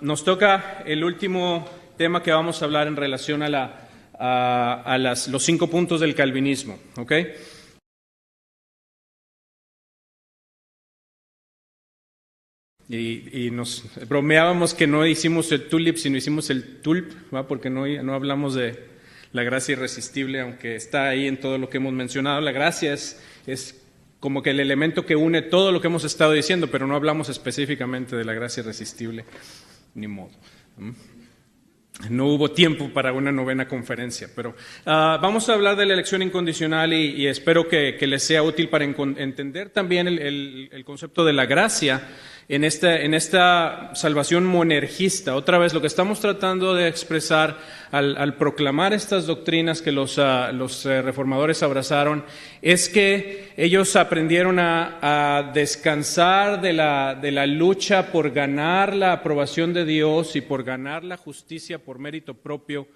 Nos toca el último tema que vamos a hablar en relación a los 5 puntos del calvinismo, ¿ok? Y nos bromeábamos que no hicimos el tulip, sino hicimos el tulp, ¿va? Porque no hablamos de la gracia irresistible, aunque está ahí en todo lo que hemos mencionado. La gracia es como que el elemento que une todo lo que hemos estado diciendo, pero no hablamos específicamente de la gracia irresistible, ni modo. No hubo tiempo para una 9ª conferencia, pero vamos a hablar de la elección incondicional y espero que les sea útil para entender también el concepto de la gracia en esta salvación monergista. Otra vez, lo que estamos tratando de expresar al proclamar estas doctrinas que los reformadores abrazaron es que ellos aprendieron a descansar de la lucha por ganar la aprobación de Dios y por ganar la justicia por mérito propio,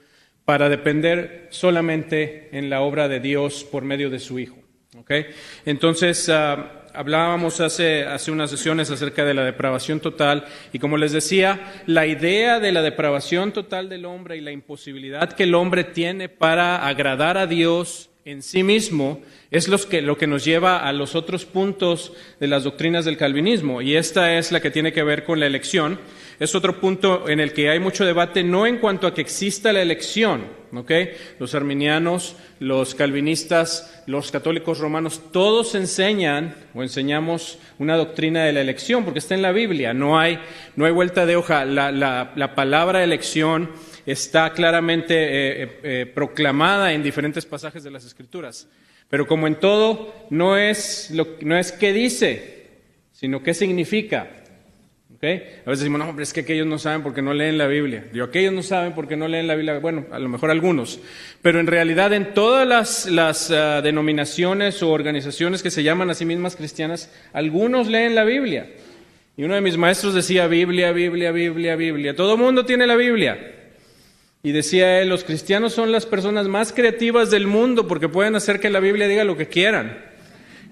para depender solamente en la obra de Dios por medio de su Hijo. ¿Okay? Entonces, hablábamos hace unas sesiones acerca de la depravación total y, como les decía, la idea de la depravación total del hombre y la imposibilidad que el hombre tiene para agradar a Dios en sí mismo es lo que nos lleva a los otros puntos de las doctrinas del calvinismo, y esta es la que tiene que ver con la elección. Es otro punto en el que hay mucho debate, no en cuanto a que exista la elección, ¿ok? Los arminianos, los calvinistas, los católicos romanos, todos enseñamos una doctrina de la elección, porque está en la Biblia, no hay vuelta de hoja. La palabra elección está claramente proclamada en diferentes pasajes de las Escrituras. Pero como en todo, no es qué dice, sino qué significa. ¿Okay? A veces decimos, no, hombre, es que aquellos no saben porque no leen la Biblia. Digo, aquellos no saben porque no leen la Biblia. Bueno, a lo mejor algunos. Pero en realidad en todas las denominaciones o organizaciones que se llaman a sí mismas cristianas, algunos leen la Biblia. Y uno de mis maestros decía, Biblia, Biblia, Biblia, Biblia. Todo el mundo tiene la Biblia. Y decía él, los cristianos son las personas más creativas del mundo porque pueden hacer que la Biblia diga lo que quieran.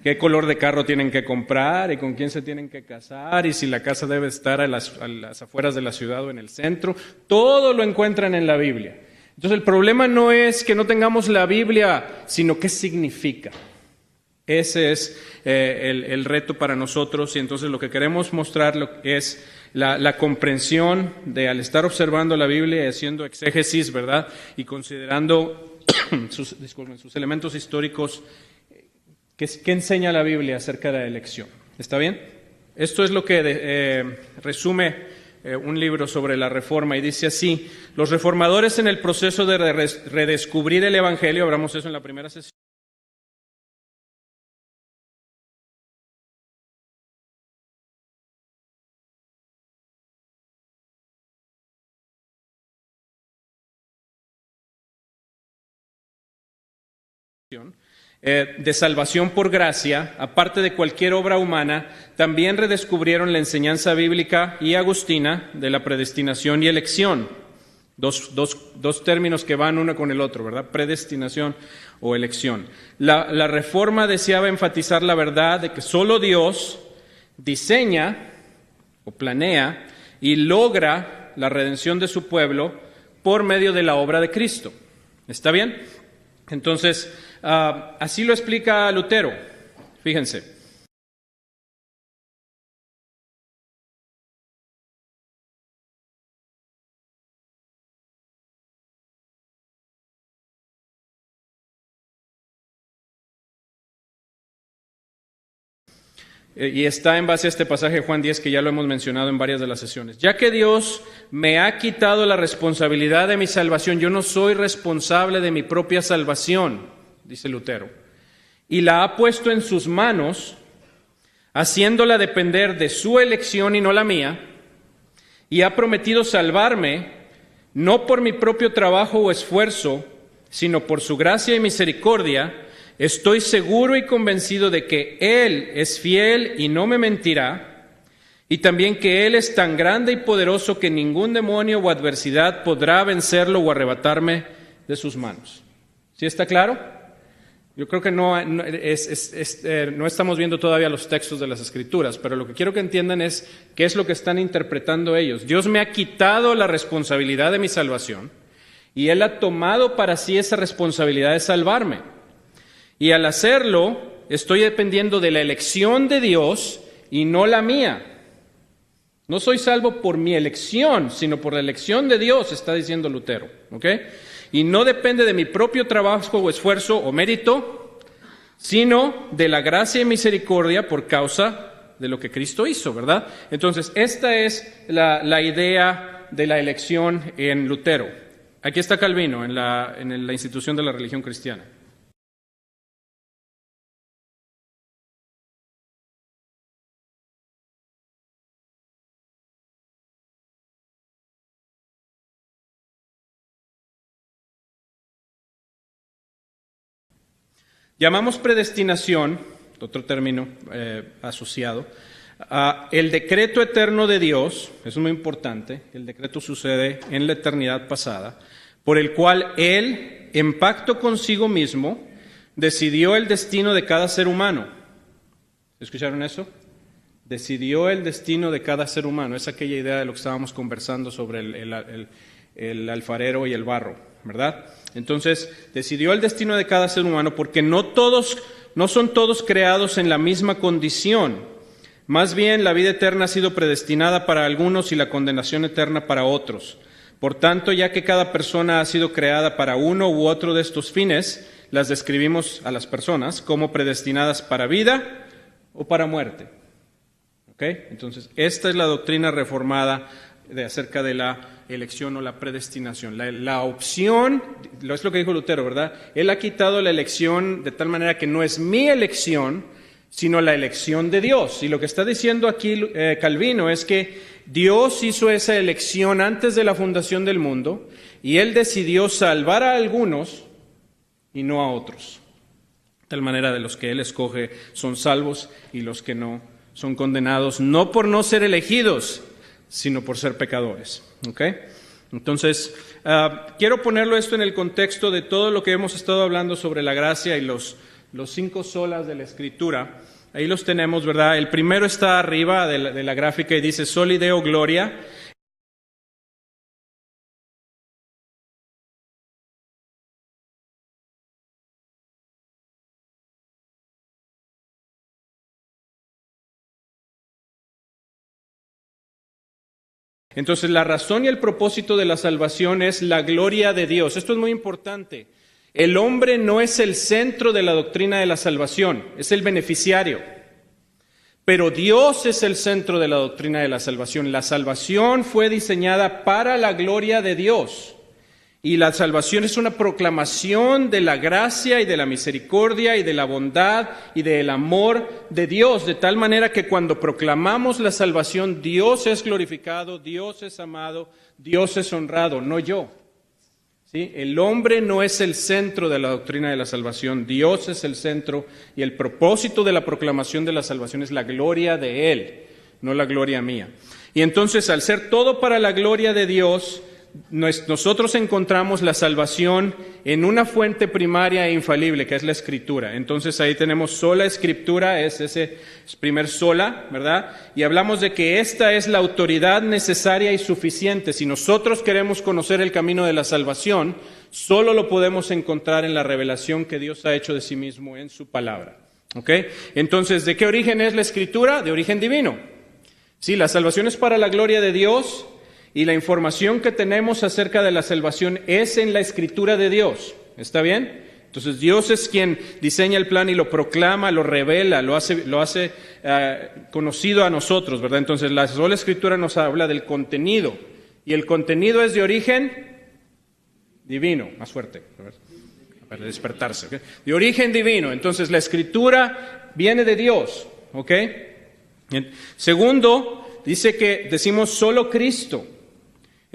Qué color de carro tienen que comprar y con quién se tienen que casar y si la casa debe estar a las afueras de la ciudad o en el centro. Todo lo encuentran en la Biblia. Entonces el problema no es que no tengamos la Biblia, sino qué significa. Ese es el reto para nosotros, y entonces lo que queremos mostrar es la comprensión de, al estar observando la Biblia y haciendo exégesis, ¿verdad? Y considerando sus elementos históricos, ¿qué enseña la Biblia acerca de la elección? ¿Está bien? Esto es lo que resume un libro sobre la Reforma, y dice así: los reformadores, en el proceso de redescubrir el Evangelio, hablamos eso en la primera sesión, de salvación por gracia, aparte de cualquier obra humana, también redescubrieron la enseñanza bíblica y agustina de la predestinación y elección. Dos términos que van uno con el otro, ¿verdad? Predestinación o elección. La Reforma deseaba enfatizar la verdad de que solo Dios diseña o planea y logra la redención de su pueblo por medio de la obra de Cristo. ¿Está bien? Entonces, así lo explica Lutero. Fíjense. Y está en base a este pasaje de Juan 10 que ya lo hemos mencionado en varias de las sesiones. Ya que Dios me ha quitado la responsabilidad de mi salvación, yo no soy responsable de mi propia salvación, dice Lutero, y la ha puesto en sus manos, haciéndola depender de su elección y no la mía, y ha prometido salvarme, no por mi propio trabajo o esfuerzo, sino por su gracia y misericordia. Estoy seguro y convencido de que Él es fiel y no me mentirá, y también que Él es tan grande y poderoso que ningún demonio o adversidad podrá vencerlo o arrebatarme de sus manos. ¿Sí está claro? Yo creo que no estamos viendo todavía los textos de las Escrituras, pero lo que quiero que entiendan es qué es lo que están interpretando ellos. Dios me ha quitado la responsabilidad de mi salvación y Él ha tomado para sí esa responsabilidad de salvarme. Y al hacerlo, estoy dependiendo de la elección de Dios y no la mía. No soy salvo por mi elección, sino por la elección de Dios, está diciendo Lutero, ¿ok? Y no depende de mi propio trabajo o esfuerzo o mérito, sino de la gracia y misericordia por causa de lo que Cristo hizo, ¿verdad? Entonces, esta es la idea de la elección en Lutero. Aquí está Calvino, en la institución de la religión cristiana. Llamamos predestinación, otro término asociado, el decreto eterno de Dios, es muy importante, el decreto sucede en la eternidad pasada, por el cual Él, en pacto consigo mismo, decidió el destino de cada ser humano. ¿Escucharon eso? Decidió el destino de cada ser humano. Es aquella idea de lo que estábamos conversando sobre el alfarero y el barro, ¿verdad? Entonces, decidió el destino de cada ser humano porque no son todos creados en la misma condición. Más bien, la vida eterna ha sido predestinada para algunos y la condenación eterna para otros. Por tanto, ya que cada persona ha sido creada para uno u otro de estos fines, las describimos a las personas como predestinadas para vida o para muerte. ¿Ok? Entonces, esta es la doctrina reformada acerca de la elección o la predestinación. La opción, es lo que dijo Lutero, ¿verdad? Él ha quitado la elección de tal manera que no es mi elección, sino la elección de Dios. Y lo que está diciendo aquí Calvino es que Dios hizo esa elección antes de la fundación del mundo y Él decidió salvar a algunos y no a otros. De tal manera de los que Él escoge son salvos y los que no son condenados, no por no ser elegidos, sino por ser pecadores. ¿Ok? Entonces, quiero ponerlo esto en el contexto de todo lo que hemos estado hablando sobre la gracia y los 5 solas de la Escritura. Ahí los tenemos, ¿verdad? El primero está arriba de la gráfica y dice Soli Deo Gloria. Entonces, la razón y el propósito de la salvación es la gloria de Dios. Esto es muy importante. El hombre no es el centro de la doctrina de la salvación, es el beneficiario. Pero Dios es el centro de la doctrina de la salvación. La salvación fue diseñada para la gloria de Dios. Y la salvación es una proclamación de la gracia y de la misericordia y de la bondad y del amor de Dios, de tal manera que cuando proclamamos la salvación, Dios es glorificado, Dios es amado, Dios es honrado, no yo. ¿Sí? El hombre no es el centro de la doctrina de la salvación, Dios es el centro y el propósito de la proclamación de la salvación es la gloria de Él, no la gloria mía. Y entonces, al ser todo para la gloria de Dios, nosotros encontramos la salvación en una fuente primaria e infalible, que es la Escritura. Entonces ahí tenemos sola Escritura, es ese primer sola, ¿verdad? Y hablamos de que esta es la autoridad necesaria y suficiente. Si nosotros queremos conocer el camino de la salvación, solo lo podemos encontrar en la revelación que Dios ha hecho de sí mismo en su palabra. ¿Ok? Entonces, ¿de qué origen es la Escritura? De origen divino. Sí, la salvación es para la gloria de Dios. Y la información que tenemos acerca de la salvación es en la Escritura de Dios. ¿Está bien? Entonces Dios es quien diseña el plan y lo proclama, lo revela, lo hace conocido a nosotros, ¿verdad? Entonces la sola Escritura nos habla del contenido. Y el contenido es de origen divino. Más fuerte, para despertarse. ¿Okay? De origen divino. Entonces la Escritura viene de Dios. ¿Ok? Segundo, dice que decimos solo Cristo.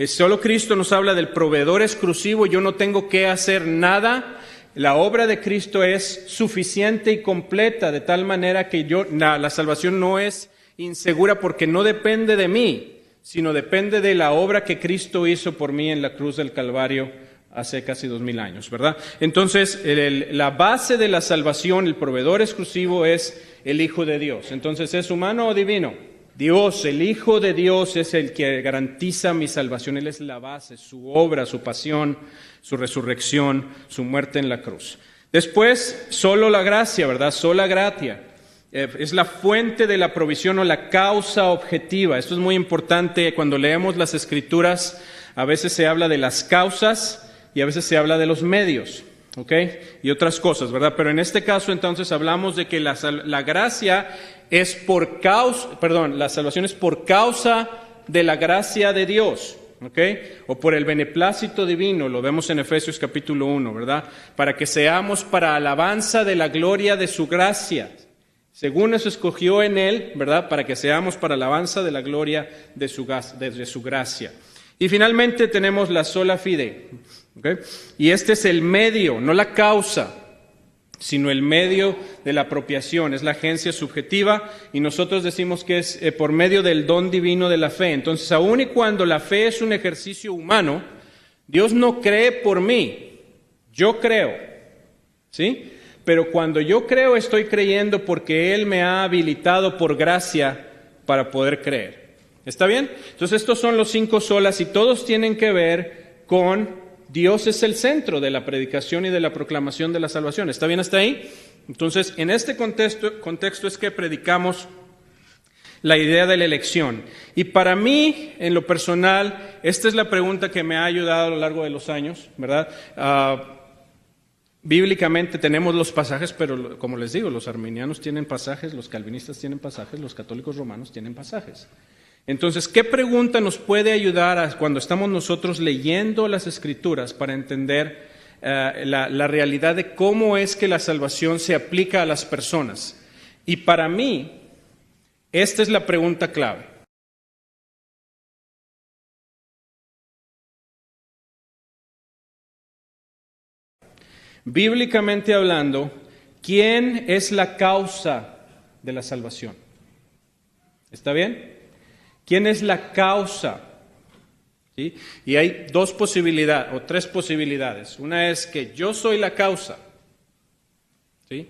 Solo Cristo nos habla del proveedor exclusivo, yo no tengo que hacer nada. La obra de Cristo es suficiente y completa, de tal manera que la salvación no es insegura porque no depende de mí, sino depende de la obra que Cristo hizo por mí en la cruz del Calvario hace casi 2000 años, ¿verdad? Entonces, la base de la salvación, el proveedor exclusivo es el Hijo de Dios. Entonces, ¿es humano o divino? Dios, el Hijo de Dios es el que garantiza mi salvación. Él es la base, su obra, su pasión, su resurrección, su muerte en la cruz. Después, solo la gracia, ¿verdad? Sola gratia. Es la fuente de la provisión o la causa objetiva. Esto es muy importante cuando leemos las Escrituras. A veces se habla de las causas y a veces se habla de los medios, ¿ok? Y otras cosas, ¿verdad? Pero en este caso entonces hablamos de que la gracia es por causa, la salvación es por causa de la gracia de Dios, ¿ok? O por el beneplácito divino, lo vemos en Efesios capítulo 1, ¿verdad? Para que seamos para alabanza de la gloria de su gracia. Según eso escogió en Él, ¿verdad? Para que seamos para alabanza de la gloria de su gracia. Y finalmente tenemos la sola fide, ¿okay? Y este es el medio, no la causa, sino el medio de la apropiación. Es la agencia subjetiva y nosotros decimos que es por medio del don divino de la fe. Entonces, aun y cuando la fe es un ejercicio humano, Dios no cree por mí, yo creo, ¿sí? Pero cuando yo creo, estoy creyendo porque Él me ha habilitado por gracia para poder creer. ¿Está bien? Entonces estos son los 5 solas y todos tienen que ver con Dios es el centro de la predicación y de la proclamación de la salvación. ¿Está bien hasta ahí? Entonces, en este contexto es que predicamos la idea de la elección. Y para mí, en lo personal, esta es la pregunta que me ha ayudado a lo largo de los años, ¿verdad? Bíblicamente tenemos los pasajes, pero como les digo, los arminianos tienen pasajes, los calvinistas tienen pasajes, los católicos romanos tienen pasajes. Entonces, ¿qué pregunta nos puede ayudar cuando estamos nosotros leyendo las Escrituras para entender la realidad de cómo es que la salvación se aplica a las personas? Y para mí, esta es la pregunta clave. Bíblicamente hablando, ¿quién es la causa de la salvación? ¿Está bien? ¿Quién es la causa? ¿Sí? Y hay 2 posibilidades o 3 posibilidades. Una es que yo soy la causa. ¿Sí?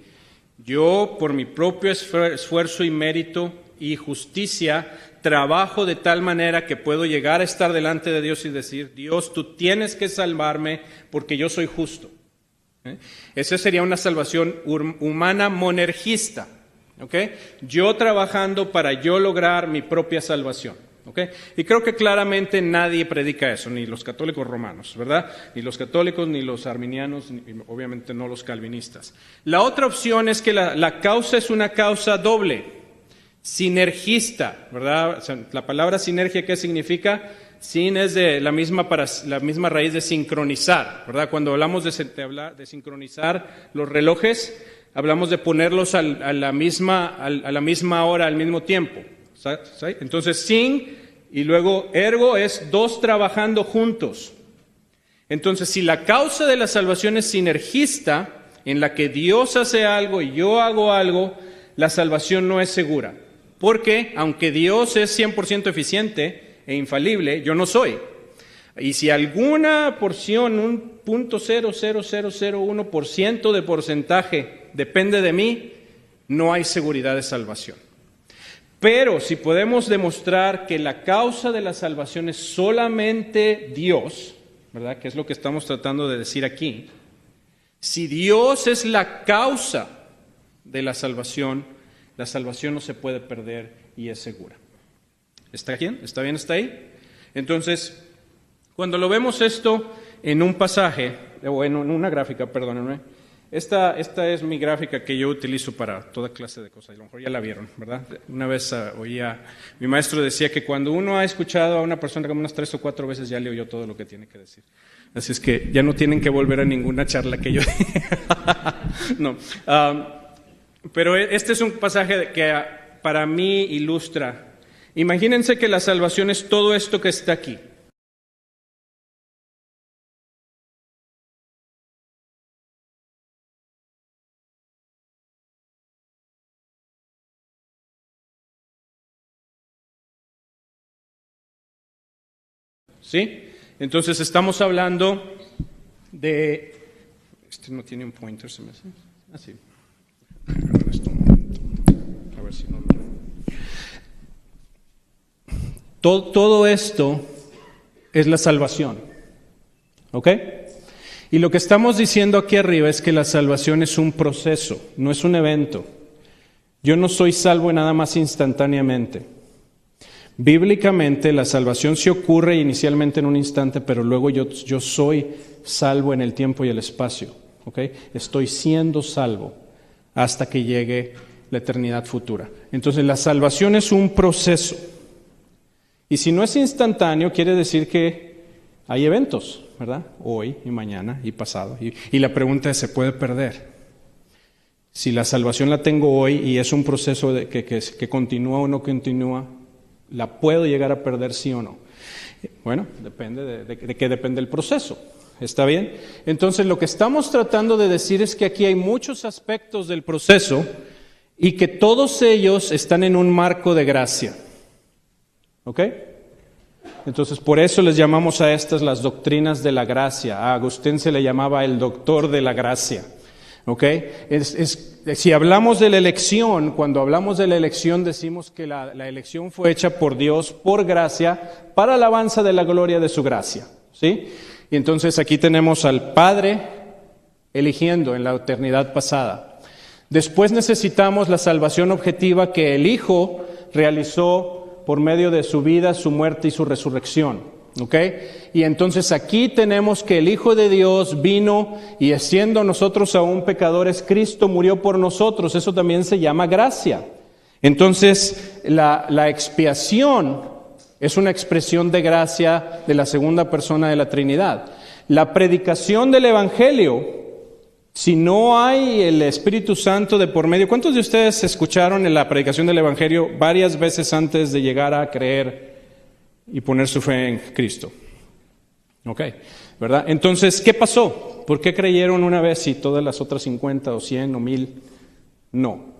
Yo, por mi propio esfuerzo y mérito y justicia, trabajo de tal manera que puedo llegar a estar delante de Dios y decir, Dios, tú tienes que salvarme porque yo soy justo. Esa sería una salvación humana monergista. ¿Okay? Yo trabajando para yo lograr mi propia salvación. ¿Okay? Y creo que claramente nadie predica eso, ni los católicos romanos, ¿verdad? Ni los católicos, ni los arminianos, ni, obviamente no los calvinistas. La otra opción es que la causa es una causa doble, sinergista, ¿verdad? O sea, la palabra sinergia, ¿qué significa? Sin es de la misma raíz de sincronizar, ¿verdad? Cuando hablamos de sincronizar los relojes, hablamos de ponerlos a la misma hora, al mismo tiempo. ¿Sí? Entonces, sin y luego ergo es 2 trabajando juntos. Entonces, si la causa de la salvación es sinergista, en la que Dios hace algo y yo hago algo, la salvación no es segura. Porque, aunque Dios es 100% eficiente e infalible, yo no soy. Y si alguna porción, un 0.00001% de porcentaje depende de mí, no hay seguridad de salvación. Pero si podemos demostrar que la causa de la salvación es solamente Dios, ¿verdad? Que es lo que estamos tratando de decir aquí. Si Dios es la causa de la salvación no se puede perder y es segura. ¿Está bien? ¿Está bien? ¿Está ahí? Entonces, cuando lo vemos esto en un pasaje, o en una gráfica, perdónenme, esta es mi gráfica que yo utilizo para toda clase de cosas, a lo mejor ya la vieron, ¿verdad? Una vez mi maestro decía que cuando uno ha escuchado a una persona como unas 3 o 4 veces ya le oyó todo lo que tiene que decir. Así es que ya no tienen que volver a ninguna charla que yo no. Pero este es un pasaje que para mí ilustra. Imagínense que la salvación es todo esto que está aquí. ¿Sí? Entonces estamos hablando Este no tiene un pointer, se me hace. Así. A ver si no. Todo esto es la salvación. ¿Ok? Y lo que estamos diciendo aquí arriba es que la salvación es un proceso, no es un evento. Yo no soy salvo nada más instantáneamente. Bíblicamente la salvación sí ocurre inicialmente en un instante, pero luego yo soy salvo en el tiempo y el espacio. ¿Okay? Estoy siendo salvo hasta que llegue la eternidad futura. Entonces la salvación es un proceso. Y si no es instantáneo, quiere decir que hay eventos, ¿verdad? Hoy y mañana y pasado. Y la pregunta es, ¿se puede perder? Si la salvación la tengo hoy y es un proceso que continúa o no continúa, ¿la puedo llegar a perder sí o no? Bueno, depende de qué depende el proceso. ¿Está bien? Entonces lo que estamos tratando de decir es que aquí hay muchos aspectos del proceso y que todos ellos están en un marco de gracia. ¿Ok? Entonces por eso les llamamos a estas las doctrinas de la gracia. A Agustín se le llamaba el doctor de la gracia. ¿Ok? Si hablamos de la elección, cuando hablamos de la elección decimos que la elección fue hecha por Dios por gracia para alabanza de la gloria de su gracia. ¿Sí? Y entonces aquí tenemos al Padre eligiendo en la eternidad pasada. Después necesitamos la salvación objetiva que el Hijo realizó por medio de su vida, su muerte y su resurrección. ¿Ok? Y entonces aquí tenemos que el Hijo de Dios vino y siendo nosotros aún pecadores, Cristo murió por nosotros. Eso también se llama gracia. Entonces la expiación es una expresión de gracia de la segunda persona de la Trinidad. La predicación del Evangelio, si no hay el Espíritu Santo de por medio. ¿Cuántos de ustedes escucharon en la predicación del Evangelio varias veces antes de llegar a creer y poner su fe en Cristo? Ok, ¿verdad? Entonces, ¿qué pasó? ¿Por qué creyeron una vez y todas las otras 50 o 100 o 1000 no?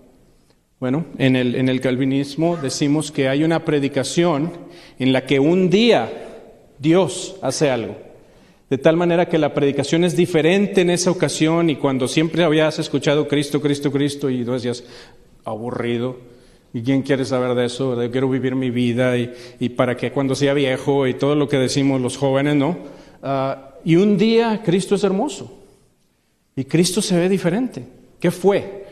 Bueno, en el calvinismo decimos que hay una predicación en la que un día Dios hace algo. De tal manera que la predicación es diferente en esa ocasión y cuando siempre habías escuchado Cristo, Cristo, Cristo y tú decías, aburrido. ¿Y quién quiere saber de eso? Quiero vivir mi vida y para que cuando sea viejo y todo lo que decimos los jóvenes, ¿no? Y un día Cristo es hermoso y Cristo se ve diferente. ¿Qué fue?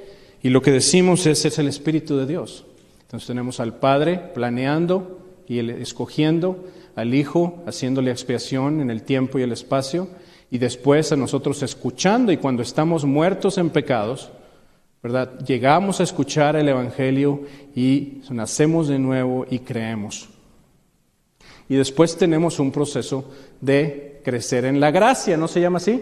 Y lo que decimos es el Espíritu de Dios. Entonces tenemos al Padre planeando y escogiendo, al Hijo haciéndole expiación en el tiempo y el espacio, y después a nosotros escuchando, y cuando estamos muertos en pecados, ¿verdad? Llegamos a escuchar el Evangelio y nacemos de nuevo y creemos. Y después tenemos un proceso de crecer en la gracia, ¿no se llama así?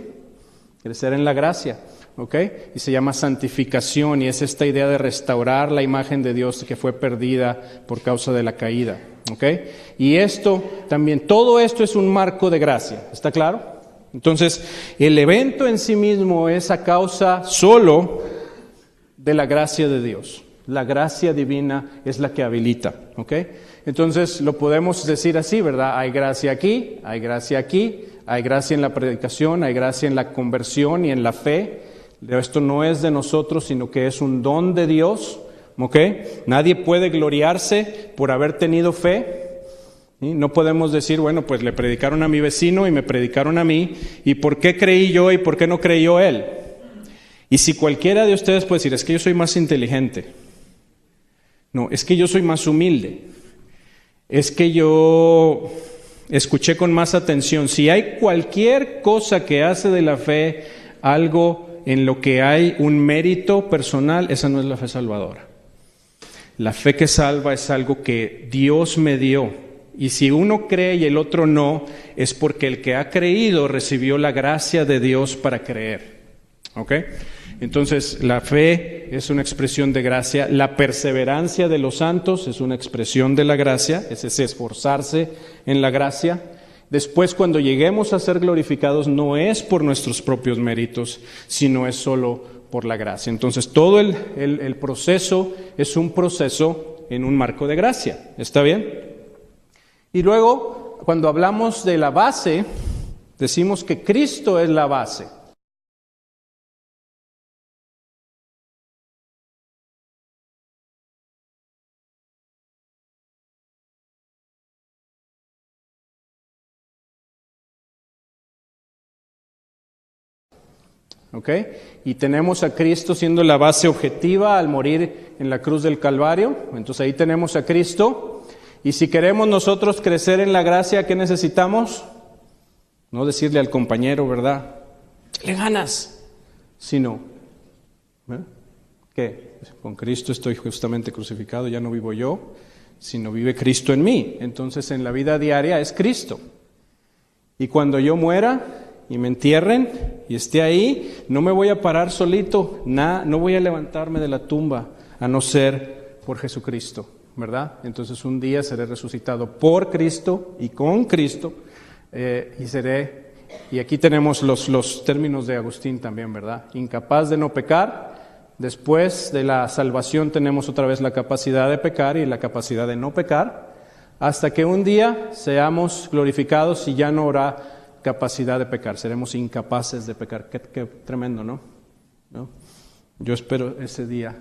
Crecer en la gracia. ¿Ok? Y se llama santificación y es esta idea de restaurar la imagen de Dios que fue perdida por causa de la caída. ¿Ok? Y esto también, todo esto es un marco de gracia. ¿Está claro? Entonces, el evento en sí mismo es a causa solo de la gracia de Dios. La gracia divina es la que habilita. ¿Ok? Entonces, lo podemos decir así, ¿verdad? Hay gracia aquí, hay gracia aquí, hay gracia en la predicación, hay gracia en la conversión y en la fe. Esto no es de nosotros, sino que es un don de Dios, ¿ok? Nadie puede gloriarse por haber tenido fe. ¿Sí? No podemos decir, bueno, pues le predicaron a mi vecino y me predicaron a mí, ¿y por qué creí yo y por qué no creyó él? Y si cualquiera de ustedes puede decir, es que yo soy más inteligente. No, es que yo soy más humilde. Es que yo escuché con más atención. Si hay cualquier cosa que hace de la fe algo en lo que hay un mérito personal, esa no es la fe salvadora. La fe que salva es algo que Dios me dio. Y si uno cree y el otro no, es porque el que ha creído recibió la gracia de Dios para creer. ¿Ok? Entonces, la fe es una expresión de gracia. La perseverancia de los santos es una expresión de la gracia. Es esforzarse en la gracia. Después, cuando lleguemos a ser glorificados, no es por nuestros propios méritos, sino es solo por la gracia. Entonces, todo el proceso es un proceso en un marco de gracia. ¿Está bien? Y luego, cuando hablamos de la base, Decimos que Cristo es la base. ¿Ok? Y tenemos a Cristo siendo la base objetiva al morir en la cruz del Calvario. Entonces ahí tenemos a Cristo. Y si queremos nosotros crecer en la gracia, ¿qué necesitamos? No decirle al compañero, ¿verdad? ¡Le ganas! Sino, ¿qué? Con Cristo estoy justamente crucificado, ya no vivo yo, sino vive Cristo en mí. Entonces en la vida diaria es Cristo. Y cuando yo muera y me entierren y esté ahí, no me voy a parar solito, no voy a levantarme de la tumba, a no ser por Jesucristo, ¿verdad? Entonces un día seré resucitado por Cristo y con Cristo, y aquí tenemos los términos de Agustín también, ¿verdad? Incapaz de no pecar, después de la salvación tenemos otra vez la capacidad de pecar y la capacidad de no pecar, hasta que un día seamos glorificados y ya no habrá capacidad de pecar, seremos incapaces de pecar. Qué tremendo, ¿no? Yo espero ese día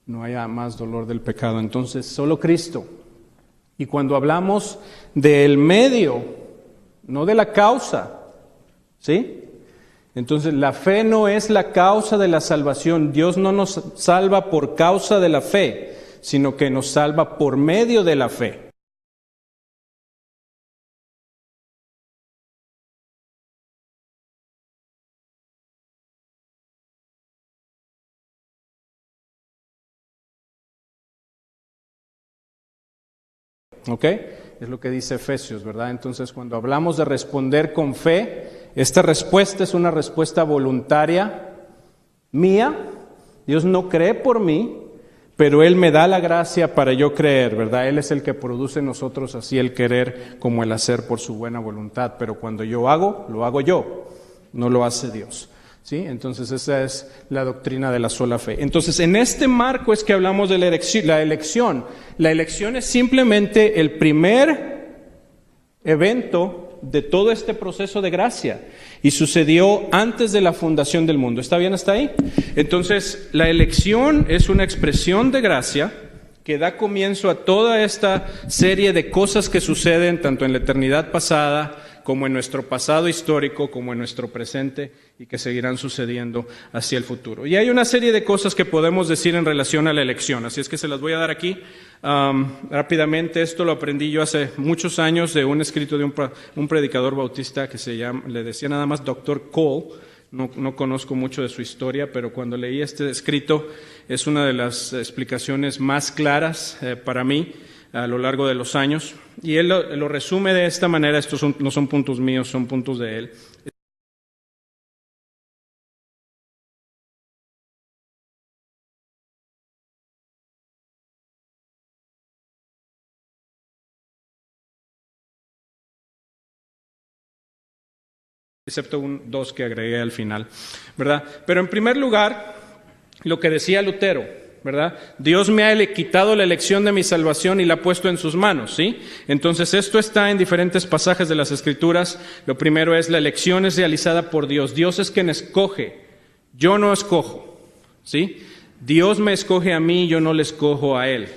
no haya más dolor del pecado. Entonces, solo Cristo. Y cuando hablamos del medio, no de la causa, ¿sí? Entonces, la fe no es la causa de la salvación. Dios no nos salva por causa de la fe, sino que nos salva por medio de la fe. ¿Ok? Es lo que dice Efesios, ¿verdad? Entonces, cuando hablamos de responder con fe, esta respuesta es una respuesta voluntaria mía. Dios no cree por mí, pero Él me da la gracia para yo creer, ¿verdad? Él es el que produce en nosotros así el querer como el hacer por su buena voluntad. Pero cuando yo hago, lo hago yo, no lo hace Dios. ¿Sí? Entonces esa es la doctrina de la sola fe. Entonces en este marco es que hablamos de la elección. La elección es simplemente el primer evento de todo este proceso de gracia y sucedió antes de la fundación del mundo. ¿Está bien hasta ahí? Entonces la elección es una expresión de gracia que da comienzo a toda esta serie de cosas que suceden tanto en la eternidad pasada como en nuestro pasado histórico, como en nuestro presente y que seguirán sucediendo hacia el futuro. Y hay una serie de cosas que podemos decir en relación a la elección, así es que se las voy a dar aquí rápidamente. Esto lo aprendí yo hace muchos años de un escrito de un predicador bautista que le decía nada más Dr. Cole. No conozco mucho de su historia, pero cuando leí este escrito es una de las explicaciones más claras para mí a lo largo de los años. Y él lo resume de esta manera. Estos no son puntos míos, son puntos de él. Excepto dos que agregué al final, ¿verdad? Pero en primer lugar, lo que decía Lutero, ¿verdad? Dios me ha quitado la elección de mi salvación y la ha puesto en sus manos, ¿sí? Entonces esto está en diferentes pasajes de las Escrituras. Lo primero es la elección es realizada por Dios. Dios es quien escoge, yo no escojo, ¿sí? Dios me escoge a mí, yo no le escojo a Él,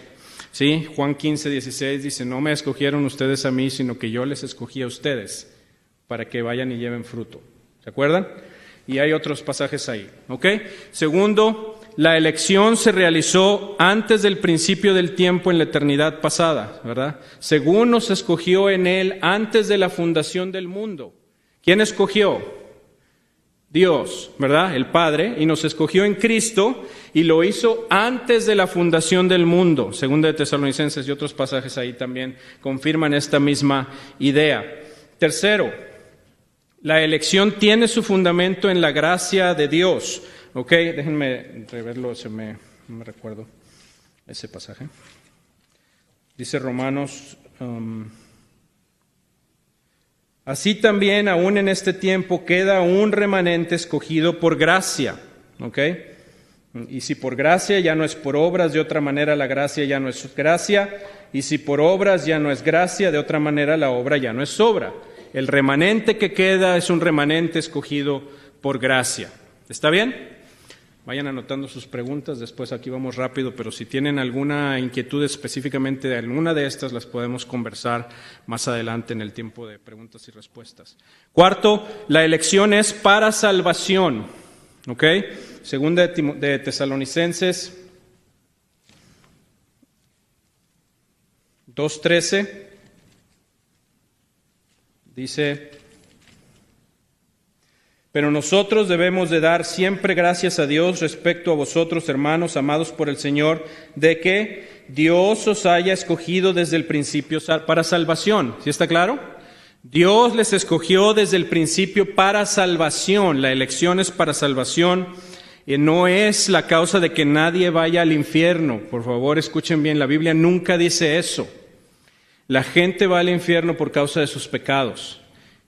¿sí? Juan 15:16 dice, no me escogieron ustedes a mí, sino que yo les escogí a ustedes para que vayan y lleven fruto. ¿Se acuerdan? Y hay otros pasajes ahí, ¿ok? Segundo, la elección se realizó antes del principio del tiempo en la eternidad pasada, ¿verdad? Según nos escogió en Él antes de la fundación del mundo. ¿Quién escogió? Dios, ¿verdad? El Padre, y nos escogió en Cristo y lo hizo antes de la fundación del mundo. Segunda de Tesalonicenses y otros pasajes ahí también confirman esta misma idea. Tercero, la elección tiene su fundamento en la gracia de Dios. Ok, déjenme reverlo, no me recuerdo ese pasaje. Dice Romanos, así también aún en este tiempo queda un remanente escogido por gracia. Ok, y si por gracia ya no es por obras, de otra manera la gracia ya no es gracia, y si por obras ya no es gracia, de otra manera la obra ya no es obra. el remanente que queda es un remanente escogido por gracia. ¿Está bien? Vayan anotando sus preguntas, después aquí vamos rápido, pero si tienen alguna inquietud específicamente de alguna de estas, las podemos conversar más adelante en el tiempo de preguntas y respuestas. Cuarto, la elección es para salvación. ¿Ok? Segunda de Tesalonicenses 2:13 dice: pero nosotros debemos de dar siempre gracias a Dios respecto a vosotros, hermanos, amados por el Señor, de que Dios os haya escogido desde el principio para salvación. ¿Sí está claro? Dios les escogió desde el principio para salvación. La elección es para salvación y no es la causa de que nadie vaya al infierno. Por favor, escuchen bien, la Biblia nunca dice eso. La gente va al infierno por causa de sus pecados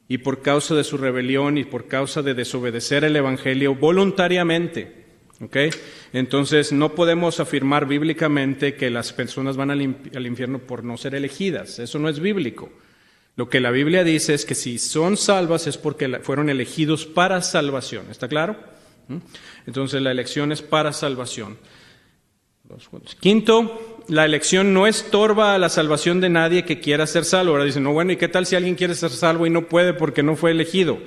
y por causa de su rebelión y por causa de desobedecer el Evangelio voluntariamente. ¿Ok? Entonces, no podemos afirmar bíblicamente que las personas van al infierno por no ser elegidas. Eso no es bíblico. Lo que la Biblia dice es que si son salvas es porque fueron elegidos para salvación. ¿Está claro? Entonces, la elección es para salvación. Quinto, la elección no estorba a la salvación de nadie que quiera ser salvo. Ahora dicen, no, bueno, ¿y qué tal si alguien quiere ser salvo y no puede porque no fue elegido?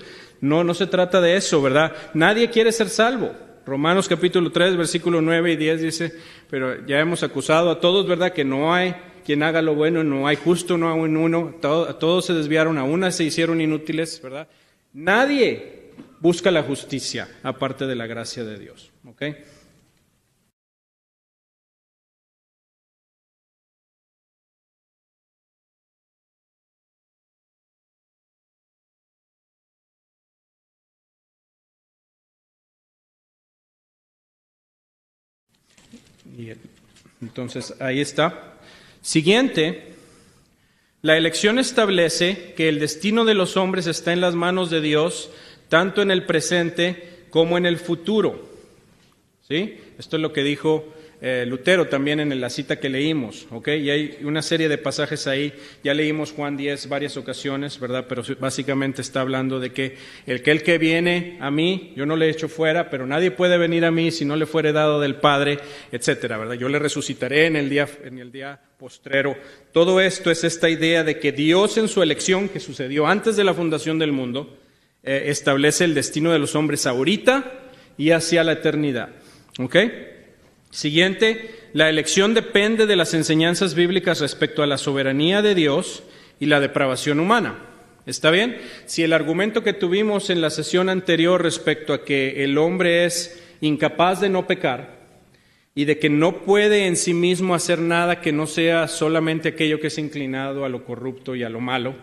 No se trata de eso, ¿verdad? Nadie quiere ser salvo. Romanos capítulo 3, versículo 9 y 10 dice, pero ya hemos acusado a todos, ¿verdad?, que no hay quien haga lo bueno, no hay justo, no hay uno, todos se desviaron, a unas se hicieron inútiles, ¿verdad? Nadie busca la justicia aparte de la gracia de Dios, ¿ok? Y entonces, ahí está. Siguiente, la elección establece que el destino de los hombres está en las manos de Dios, tanto en el presente como en el futuro. ¿Sí? Esto es lo que dijo Lutero también en la cita que leímos, ¿ok? Y hay una serie de pasajes ahí, ya leímos Juan 10 varias ocasiones, ¿verdad? Pero básicamente está hablando de que el que viene a mí, yo no le echo fuera, pero nadie puede venir a mí si no le fuere dado del Padre, etcétera, ¿verdad? Yo le resucitaré en el día postrero. Todo esto es esta idea de que Dios en su elección, que sucedió antes de la fundación del mundo, establece el destino de los hombres ahorita y hacia la eternidad, ¿ok? Siguiente, la elección depende de las enseñanzas bíblicas respecto a la soberanía de Dios y la depravación humana. ¿Está bien? Si el argumento que tuvimos en la sesión anterior respecto a que el hombre es incapaz de no pecar y de que no puede en sí mismo hacer nada que no sea solamente aquello que es inclinado a lo corrupto y a lo malo,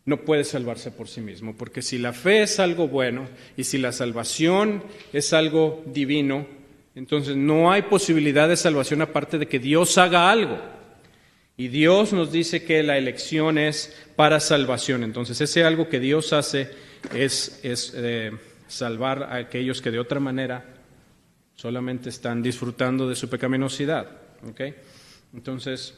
no puede salvarse por sí mismo, porque si la fe es algo bueno y si la salvación es algo divino, entonces no hay posibilidad de salvación aparte de que Dios haga algo. Y Dios nos dice que la elección es para salvación. Entonces ese algo que Dios hace es salvar a aquellos que de otra manera solamente están disfrutando de su pecaminosidad. ¿Okay? Entonces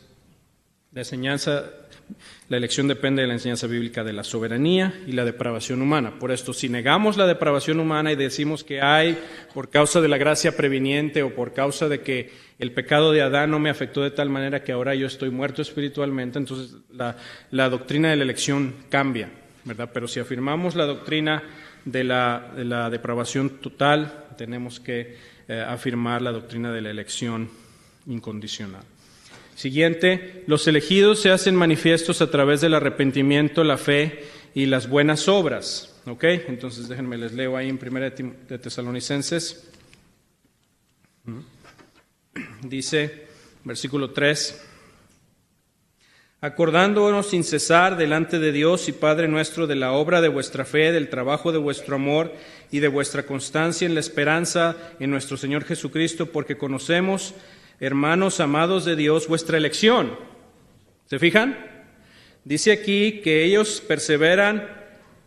la elección depende de la enseñanza bíblica de la soberanía y la depravación humana. Por esto, si negamos la depravación humana y decimos que hay, por causa de la gracia previniente o por causa de que el pecado de Adán no me afectó de tal manera que ahora yo estoy muerto espiritualmente, entonces la doctrina de la elección cambia, ¿verdad? Pero si afirmamos la doctrina de la depravación total, tenemos que afirmar la doctrina de la elección incondicional. Siguiente, los elegidos se hacen manifiestos a través del arrepentimiento, la fe y las buenas obras. ¿Ok? Entonces déjenme, les leo ahí en 1 de Tesalonicenses. Dice, versículo 3, acordándonos sin cesar delante de Dios y Padre nuestro de la obra de vuestra fe, del trabajo de vuestro amor y de vuestra constancia en la esperanza en nuestro Señor Jesucristo, porque conocemos, hermanos amados de Dios, vuestra elección. ¿Se fijan? Dice aquí que ellos perseveran,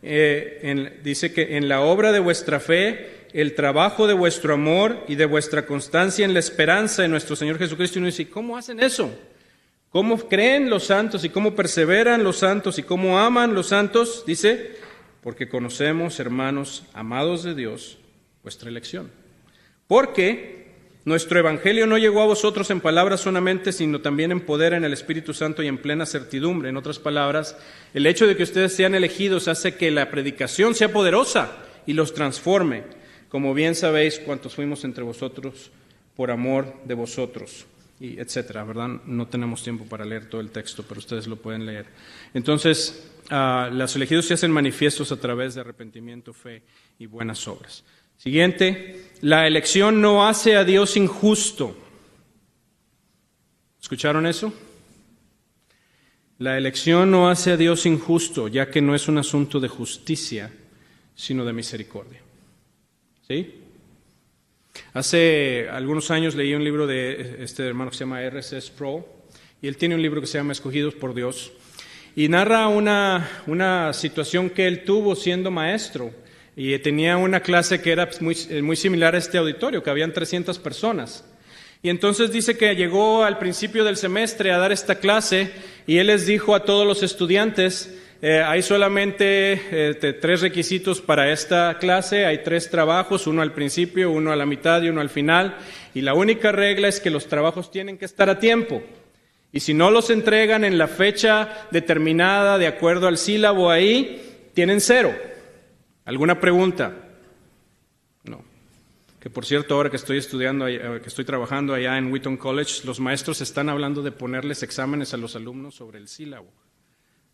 dice que en la obra de vuestra fe, el trabajo de vuestro amor y de vuestra constancia en la esperanza en nuestro Señor Jesucristo. Y uno dice, ¿cómo hacen eso? ¿Cómo creen los santos y cómo perseveran los santos y cómo aman los santos? Dice, porque conocemos, hermanos, amados de Dios, vuestra elección. Porque nuestro evangelio no llegó a vosotros en palabras solamente, sino también en poder, en el Espíritu Santo y en plena certidumbre. En otras palabras, el hecho de que ustedes sean elegidos hace que la predicación sea poderosa y los transforme, como bien sabéis cuántos fuimos entre vosotros por amor de vosotros, y etcétera, ¿verdad? No tenemos tiempo para leer todo el texto, pero ustedes lo pueden leer. Entonces, los elegidos se hacen manifiestos a través de arrepentimiento, fe y buenas obras. Siguiente, la elección no hace a Dios injusto. ¿Escucharon eso? La elección no hace a Dios injusto, ya que no es un asunto de justicia, sino de misericordia. ¿Sí? Hace algunos años leí un libro de este hermano que se llama R.C. Sproul, y él tiene un libro que se llama Escogidos por Dios, y narra una situación que él tuvo siendo maestro. Y tenía una clase que era muy similar a este auditorio, que habían 300 personas. Y entonces dice que llegó al principio del semestre a dar esta clase y él les dijo a todos los estudiantes, hay solamente 3 requisitos para esta clase, hay 3 trabajos, uno al principio, uno a la mitad y uno al final. Y la única regla es que los trabajos tienen que estar a tiempo. Y si no los entregan en la fecha determinada, de acuerdo al sílabo ahí, tienen 0. ¿Alguna pregunta? No. Que por cierto, ahora que estoy trabajando allá en Wheaton College, los maestros están hablando de ponerles exámenes a los alumnos sobre el sílabo,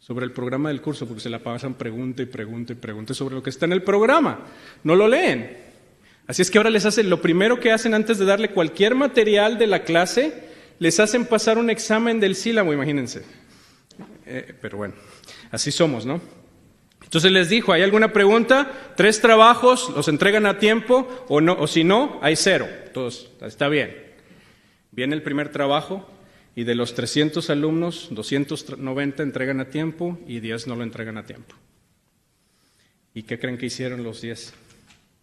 sobre el programa del curso, porque se la pasan pregunta y pregunta sobre lo que está en el programa. No lo leen. Así es que ahora lo primero que hacen antes de darle cualquier material de la clase, les hacen pasar un examen del sílabo, imagínense. Pero bueno, así somos, ¿no? Entonces les dijo, ¿hay alguna pregunta? 3 trabajos, ¿los entregan a tiempo? O si no, hay 0. Todos, está bien. Viene el primer trabajo y de los 300 alumnos, 290 entregan a tiempo y 10 no lo entregan a tiempo. ¿Y qué creen que hicieron los 10?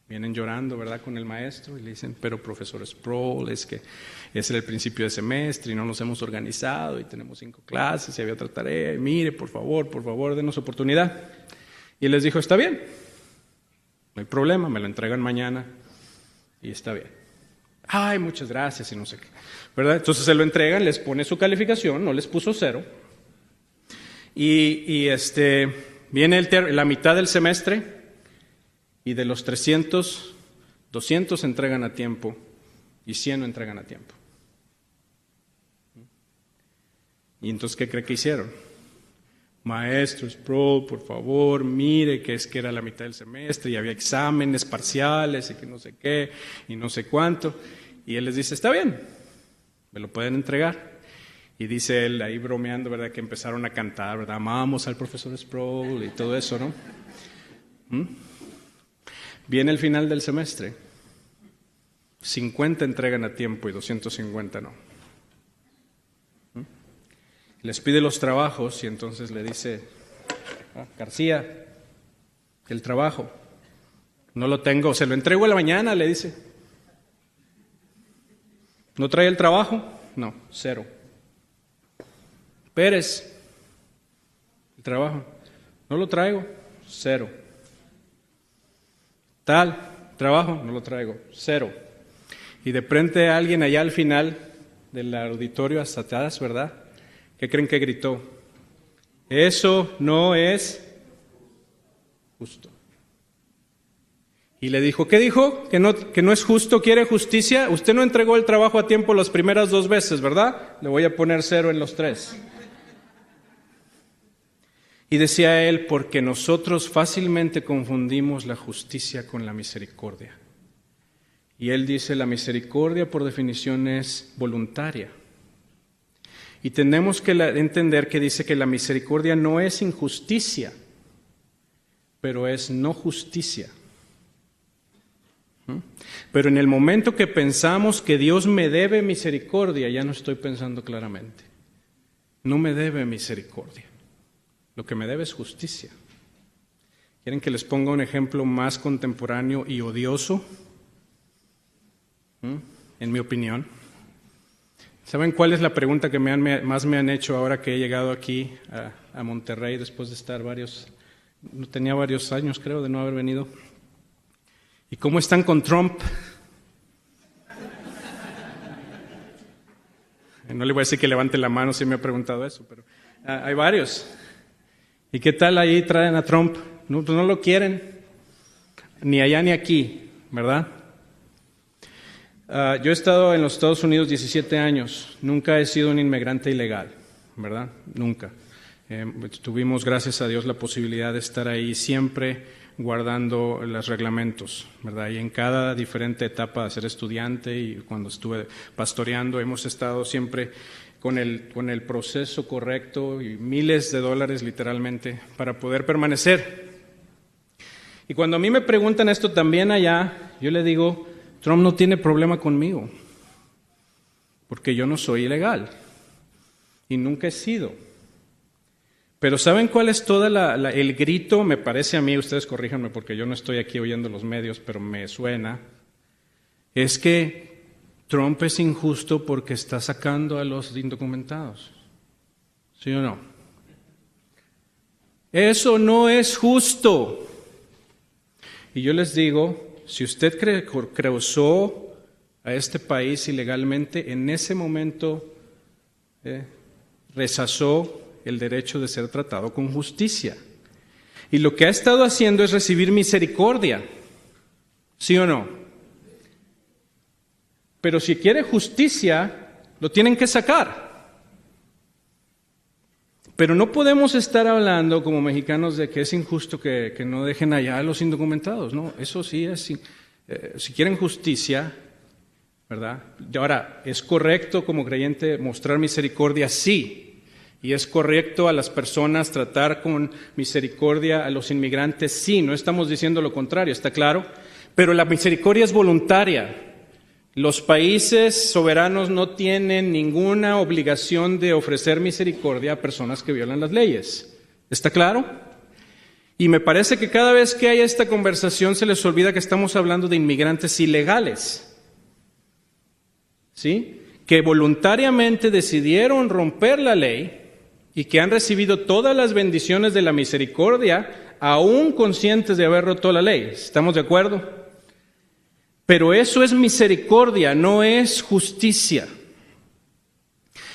Vienen llorando, ¿verdad?, con el maestro y le dicen, pero profesor Sproul, es que ese era el principio de semestre y no nos hemos organizado y tenemos 5 clases y había otra tarea y mire, por favor, denos oportunidad. Y él les dijo, está bien, no hay problema, me lo entregan mañana y está bien. Ay, muchas gracias y no sé qué, ¿verdad? Entonces se lo entregan, les pone su calificación, no les puso 0. Y viene la mitad del semestre y de los 300, 200 entregan a tiempo y 100 no entregan a tiempo. ¿Y entonces qué cree que hicieron? Maestro Sproul, por favor, mire que era la mitad del semestre y había exámenes parciales y que no sé qué y no sé cuánto. Y él les dice, está bien, me lo pueden entregar. Y dice él, ahí bromeando, ¿verdad?, que empezaron a cantar, ¿verdad? Amamos al profesor Sproul y todo eso, ¿no? Viene el final del semestre. 50 entregan a tiempo y 250 no. Les pide los trabajos y entonces le dice, García, el trabajo, no lo tengo, se lo entrego a la mañana, le dice. ¿No trae el trabajo? No, 0. Pérez, el trabajo, no lo traigo, 0. Tal, trabajo, no lo traigo, 0. Y de frente a alguien allá al final del auditorio hasta atrás, ¿verdad?, ¿qué creen que gritó? Eso no es justo. Y le dijo, ¿qué dijo? ¿Que no es justo? ¿Quiere justicia? Usted no entregó el trabajo a tiempo las primeras 2 veces, ¿verdad? Le voy a poner 0 en los 3. Y decía él, porque nosotros fácilmente confundimos la justicia con la misericordia. Y él dice, la misericordia por definición es voluntaria. Y tenemos que entender que dice que la misericordia no es injusticia, pero es no justicia. Pero en el momento que pensamos que Dios me debe misericordia, ya no estoy pensando claramente. No me debe misericordia. Lo que me debe es justicia. ¿Quieren que les ponga un ejemplo más contemporáneo y odioso? En mi opinión. ¿Saben cuál es la pregunta que más me han hecho ahora que he llegado aquí a Monterrey después de estar tenía varios años creo de no haber venido? ¿Y cómo están con Trump? No le voy a decir que levante la mano si me ha preguntado eso, pero hay varios. ¿Y qué tal ahí traen a Trump? No, pues no lo quieren, ni allá ni aquí, ¿verdad? Yo he estado en los Estados Unidos 17 años, nunca he sido un inmigrante ilegal, ¿verdad? Nunca. Tuvimos, gracias a Dios, la posibilidad de estar ahí siempre guardando los reglamentos, ¿verdad? Y en cada diferente etapa de ser estudiante y cuando estuve pastoreando, hemos estado siempre con el proceso correcto y miles de dólares literalmente para poder permanecer. Y cuando a mí me preguntan esto también allá, yo le digo, Trump no tiene problema conmigo, porque yo no soy ilegal y nunca he sido. Pero ¿saben cuál es todo el grito? Me parece a mí, ustedes corríjanme porque yo no estoy aquí oyendo los medios, pero me suena, es que Trump es injusto porque está sacando a los indocumentados. ¿Sí o no? Eso no es justo. Y yo les digo, si usted cruzó a este país ilegalmente, en ese momento rechazó el derecho de ser tratado con justicia. Y lo que ha estado haciendo es recibir misericordia. ¿Sí o no? Pero si quiere justicia, lo tienen que sacar. Pero no podemos estar hablando como mexicanos de que es injusto que no dejen allá a los indocumentados, ¿no? Eso sí es, si quieren justicia, ¿verdad? Y ahora, ¿es correcto como creyente mostrar misericordia? Sí. Y es correcto a las personas tratar con misericordia a los inmigrantes, sí, no estamos diciendo lo contrario, ¿está claro? Pero la misericordia es voluntaria. Los países soberanos no tienen ninguna obligación de ofrecer misericordia a personas que violan las leyes. ¿Está claro? Y me parece que cada vez que hay esta conversación se les olvida que estamos hablando de inmigrantes ilegales, ¿sí? Que voluntariamente decidieron romper la ley y que han recibido todas las bendiciones de la misericordia, aún conscientes de haber roto la ley. ¿Estamos de acuerdo? Pero eso es misericordia, no es justicia.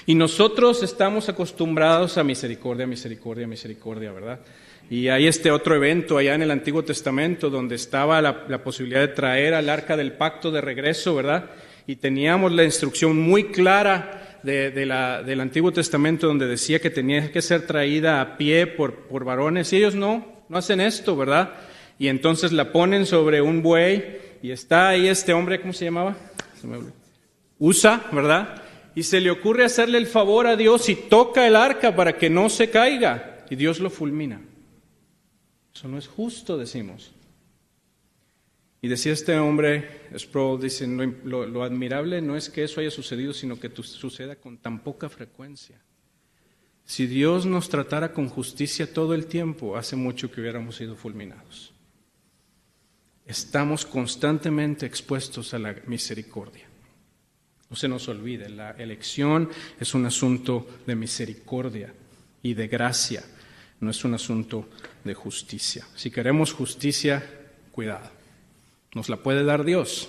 Y nosotros estamos acostumbrados a misericordia, misericordia, misericordia, ¿verdad? Y hay este otro evento allá en el Antiguo Testamento donde estaba la posibilidad de traer al Arca del Pacto de regreso, ¿verdad? Y teníamos la instrucción muy clara del Antiguo Testamento donde decía que tenía que ser traída a pie por varones. Y ellos no hacen esto, ¿verdad? Y entonces la ponen sobre un buey y está ahí este hombre, ¿cómo se llamaba? Usa, ¿verdad? Y se le ocurre hacerle el favor a Dios y toca el arca para que no se caiga. Y Dios lo fulmina. Eso no es justo, decimos. Y decía este hombre, Sproul, dice, lo admirable no es que eso haya sucedido, sino que suceda con tan poca frecuencia. Si Dios nos tratara con justicia todo el tiempo, hace mucho que hubiéramos sido fulminados. Estamos constantemente expuestos a la misericordia. No se nos olvide, la elección es un asunto de misericordia y de gracia, no es un asunto de justicia. Si queremos justicia, cuidado, nos la puede dar Dios.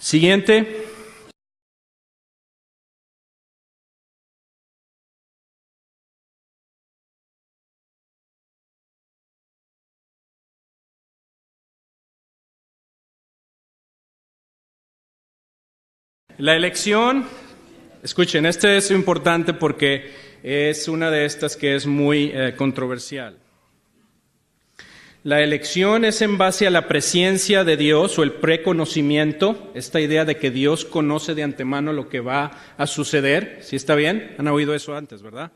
Siguiente. La elección, escuchen, este es importante porque es una de estas que es muy controversial. La elección es en base a la presciencia de Dios o el preconocimiento, esta idea de que Dios conoce de antemano lo que va a suceder. ¿Sí está bien? Han oído eso antes, ¿verdad?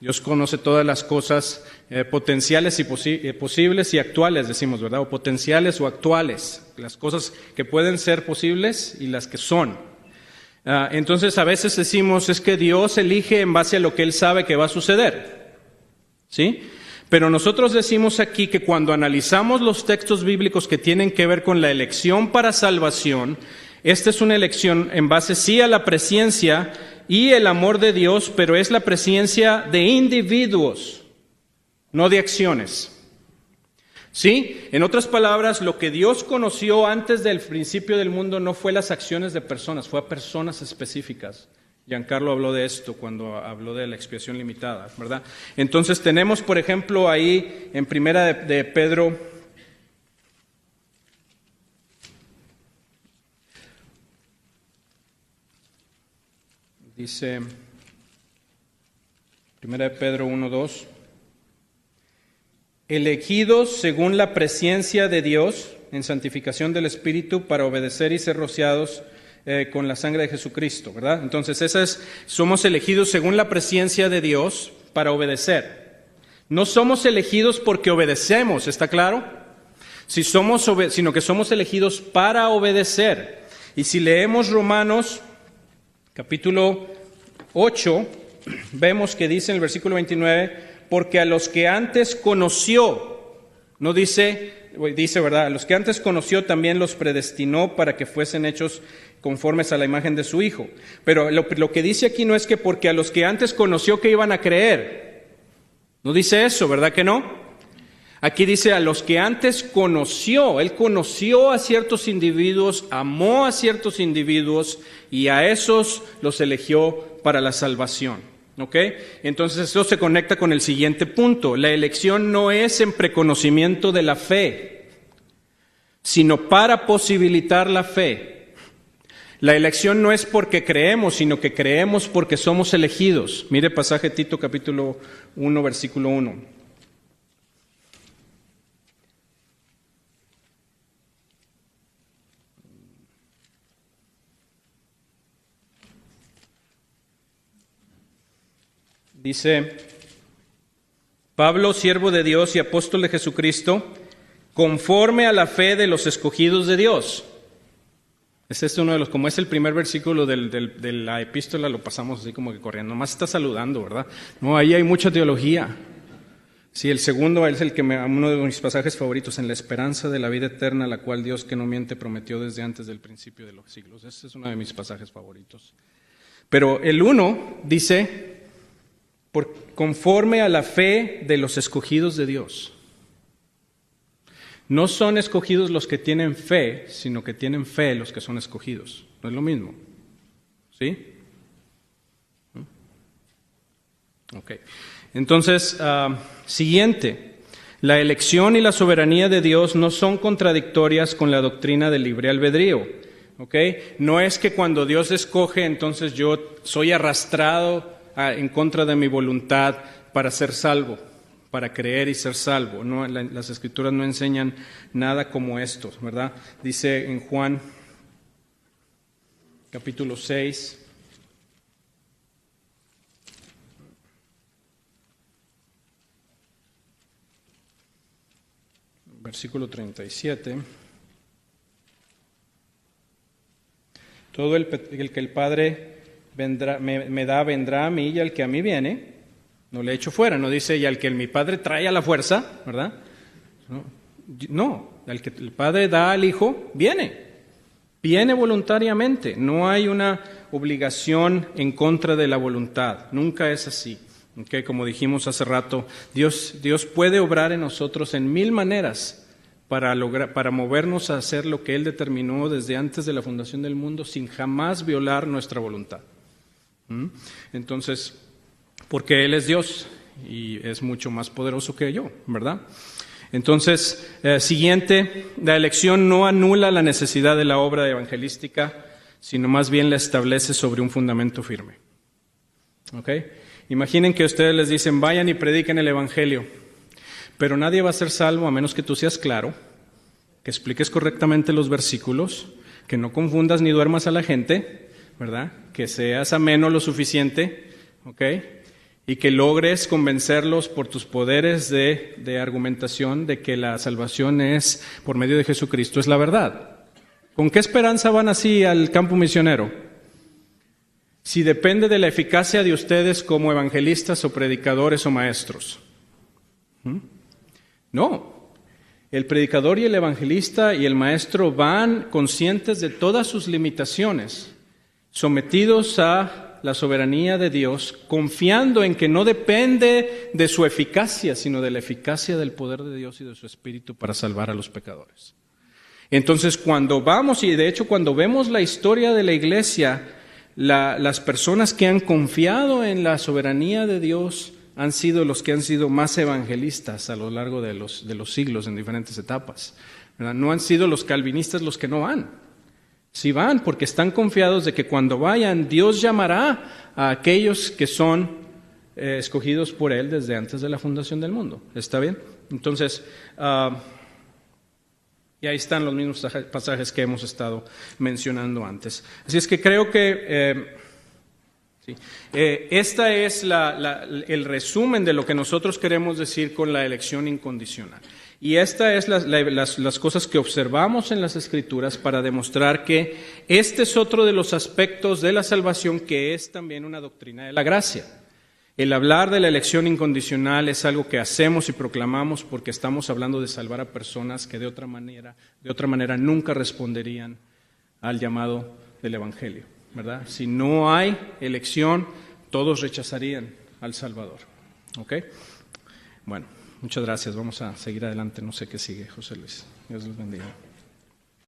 Dios conoce todas las cosas potenciales y posibles y actuales, decimos, ¿verdad? O potenciales o actuales, las cosas que pueden ser posibles y las que son. Entonces a veces decimos es que Dios elige en base a lo que Él sabe que va a suceder, ¿sí? Pero nosotros decimos aquí que cuando analizamos los textos bíblicos que tienen que ver con la elección para salvación, Esta es una elección en base sí a la presciencia y el amor de Dios, pero es la presciencia de individuos, no de acciones. ¿Sí? En otras palabras, lo que Dios conoció antes del principio del mundo no fue las acciones de personas, fue a personas específicas. Giancarlo habló de esto cuando habló de la expiación limitada, ¿verdad? Entonces tenemos, por ejemplo, ahí en Primera de Pedro, dice, Primera de Pedro 1:2, elegidos según la presciencia de Dios en santificación del Espíritu para obedecer y ser rociados con la sangre de Jesucristo, ¿verdad? Entonces, somos elegidos según la presciencia de Dios para obedecer. No somos elegidos porque obedecemos, ¿está claro? Sino que somos elegidos para obedecer. Y si leemos Romanos capítulo 8, vemos que dice en el versículo 29, porque a los que antes conoció, no dice, ¿verdad? A los que antes conoció también los predestinó para que fuesen hechos conformes a la imagen de su Hijo. Pero lo que dice aquí no es que porque a los que antes conoció que iban a creer. No dice eso, ¿verdad que no? Aquí dice a los que antes conoció. Él conoció a ciertos individuos, amó a ciertos individuos y a esos los eligió para la salvación. ¿Ok? Entonces esto se conecta con el siguiente punto. La elección no es en preconocimiento de la fe, sino para posibilitar la fe. La elección no es porque creemos, sino que creemos porque somos elegidos. Mire pasaje Tito capítulo 1, versículo 1. Dice, Pablo, siervo de Dios y apóstol de Jesucristo, conforme a la fe de los escogidos de Dios. Es uno de los, como es el primer versículo de la epístola, lo pasamos así como que corriendo. Nomás está saludando, ¿verdad? No, ahí hay mucha teología. Sí, el segundo es uno de mis pasajes favoritos, en la esperanza de la vida eterna, la cual Dios que no miente prometió desde antes del principio de los siglos. Ese es uno de mis pasajes favoritos. Pero el 1 dice, conforme a la fe de los escogidos de Dios. No son escogidos los que tienen fe, sino que tienen fe los que son escogidos. No es lo mismo. ¿Sí? Ok. Entonces, siguiente. La elección y la soberanía de Dios no son contradictorias con la doctrina del libre albedrío. ¿Ok? No es que cuando Dios escoge, entonces yo soy arrastrado en contra de mi voluntad para ser salvo, para creer y ser salvo. No, las Escrituras no enseñan nada como esto, ¿verdad? Dice en Juan capítulo 6, versículo 37. Todo el que el Padre me da vendrá a mí, y al que a mí viene no le echo fuera. No dice, y al que mi Padre trae a la fuerza, ¿verdad? No, al que el Padre da al Hijo, viene voluntariamente. No hay una obligación en contra de la voluntad, nunca es así. ¿Okay? Como dijimos hace rato, Dios puede obrar en nosotros en 1000 maneras para movernos a hacer lo que Él determinó desde antes de la fundación del mundo sin jamás violar nuestra voluntad. Entonces, porque Él es Dios y es mucho más poderoso que yo, ¿verdad? Entonces, siguiente, la elección no anula la necesidad de la obra evangelística, sino más bien la establece sobre un fundamento firme. ¿Ok? Imaginen que ustedes les dicen, vayan y prediquen el evangelio, pero nadie va a ser salvo a menos que tú seas claro, que expliques correctamente los versículos, que no confundas ni duermas a la gente, ¿verdad? Que seas ameno lo suficiente, ¿ok? Y que logres convencerlos por tus poderes de argumentación de que la salvación es por medio de Jesucristo, es la verdad. ¿Con qué esperanza van así al campo misionero? Si depende de la eficacia de ustedes como evangelistas o predicadores o maestros. No. El predicador y el evangelista y el maestro van conscientes de todas sus limitaciones, sometidos a la soberanía de Dios, confiando en que no depende de su eficacia, sino de la eficacia del poder de Dios y de su Espíritu para salvar a los pecadores. Entonces, cuando vamos, y de hecho cuando vemos la historia de la iglesia, las personas que han confiado en la soberanía de Dios han sido los que han sido más evangelistas a lo largo de los siglos en diferentes etapas, ¿verdad? No han sido los calvinistas los que no van. Sí van porque están confiados de que cuando vayan Dios llamará a aquellos que son escogidos por Él desde antes de la fundación del mundo. ¿Está bien? Entonces, y ahí están los mismos pasajes que hemos estado mencionando antes. Así es que creo que esta es el resumen de lo que nosotros queremos decir con la elección incondicional. Y esta es las cosas que observamos en las Escrituras para demostrar que este es otro de los aspectos de la salvación que es también una doctrina de la gracia. El hablar de la elección incondicional es algo que hacemos y proclamamos porque estamos hablando de salvar a personas que de otra manera nunca responderían al llamado del Evangelio, ¿verdad? Si no hay elección, todos rechazarían al Salvador. ¿Ok? Bueno, muchas gracias. Vamos a seguir adelante. No sé qué sigue, José Luis. Dios los bendiga.